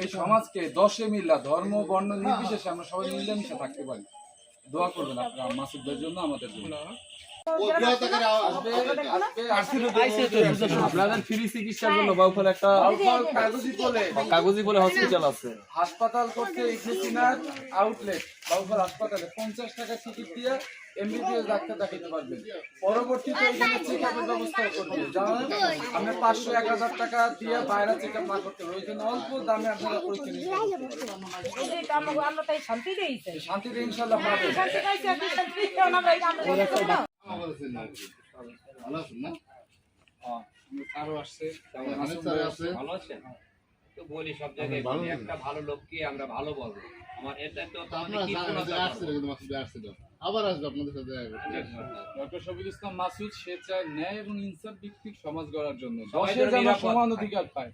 এই সমাজকে 10 মিল্লা ধর্ম বর্ণ নির্বিশেষে আমরা সবাই মিলেমিশে থাকতে পারি। দোয়া করবেন আপনারা মাসুদ ভাইয়ের জন্য, আমাদের জন্য। আপনাদের ফ্রি চিকিৎসার জন্য বাউফল একটা কাগজি বলে হসপিটাল আছে, হাসপাতাল করতে ইগনিসিনার আউটলেট বাউফল হাসপাতালে 50 টাকা টিকিট দিয়ে এমবিবিএস ডাক্তার দেখাতে পারবেন। পরবর্তীতে এখানে চেকআপের ব্যবস্থা করবে, জানেন আপনি 500-1000 টাকা দিয়ে বাইরে চেকআপ না করতে হবে, ওই জন্য অল্প দামে আপনারা পরীক্ষা নিতে পারবেন। শান্তিতে ইনশাআল্লাহ পাবেন। ভালো আছেন না? আরো আসছে, ভালো আছেন তো বলি, সব জায়গায় বলি একটা ভালো লোককে আমরা ভালো বলবো। আমার এটা তো আবার আসবে আপনাদের সাথে। ডক্টর শফিকুল ইসলাম মাসুদ সে চায় ন্যায় এবং ইনসাফ ভিত্তিক সমাজ গড়ার জন্য দেশের যেন সমান অধিকার পায়,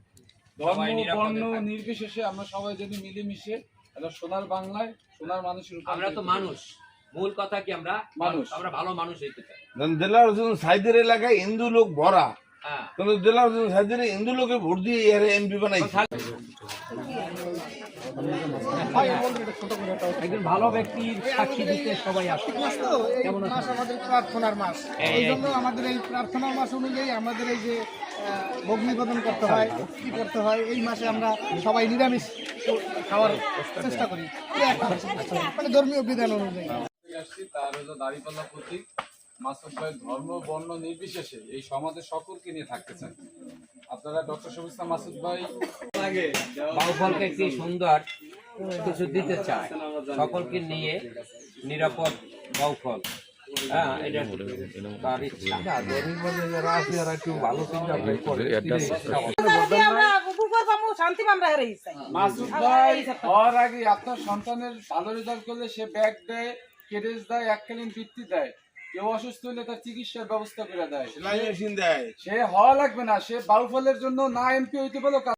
ধর্ম বর্ণ নির্বিশেষে আমরা সবাই যদি মিলেমিশে এটা সোনার বাংলায় সোনার মানুষের। আমরা তো মানুষ, মূল কথা কি আমরা মানুষ, আমরা ভালো মানুষ হইতে চাই। দিলার হোসেন সাইদের এলাকায় হিন্দু লোক ভরা, কিন্তু দিলার হোসেন সাইদের হিন্দু লোকে ভোট দিয়ে এমপি বানাইছে। একজন ভালো ব্যক্তির সাক্ষী দিতে সবাই আসে। আমাদের প্রার্থনার মাস, এই জন্য আমাদের এই প্রার্থনার মাস অনুযায়ী আমাদের এই যে অগ্নিপদন করতে হয়, কি করতে হয়, এই মাসে আমরা সবাই নিরামিষ খাওয়ার চেষ্টা করি, মানে ধর্মীয় বিধান অনুযায়ী। তার হলো দাঁড়িপাল্লা প্রতীক। মাসুদ ভাই ধর্ম বর্ণ নির্বিশেষে এই সমাজের সকলকে নিয়ে থাকতে চান। আপনারা ডক্টর শফিকুল ইসলাম মাসুদ ভাই বাউফলকে একটি সুন্দর কিছু দিতে চায়, সকলকে নিয়ে নিরাপদ বাউফল। হ্যাঁ, এটা তার ইচ্ছা। মাসুদ ভাই হওয়ার আগে আপনার সন্তানের ভালো রেজাল্ট করলে সে ব্যাগ দেয়, কেডেজ দেয়, এককালীন বৃত্তি দেয়, কেউ অসুস্থ হলে তার চিকিৎসার ব্যবস্থা করে দেয়। সে হওয়া লাগবে না, সে বাউফলের জন্য না এমপি হইতে পারলো।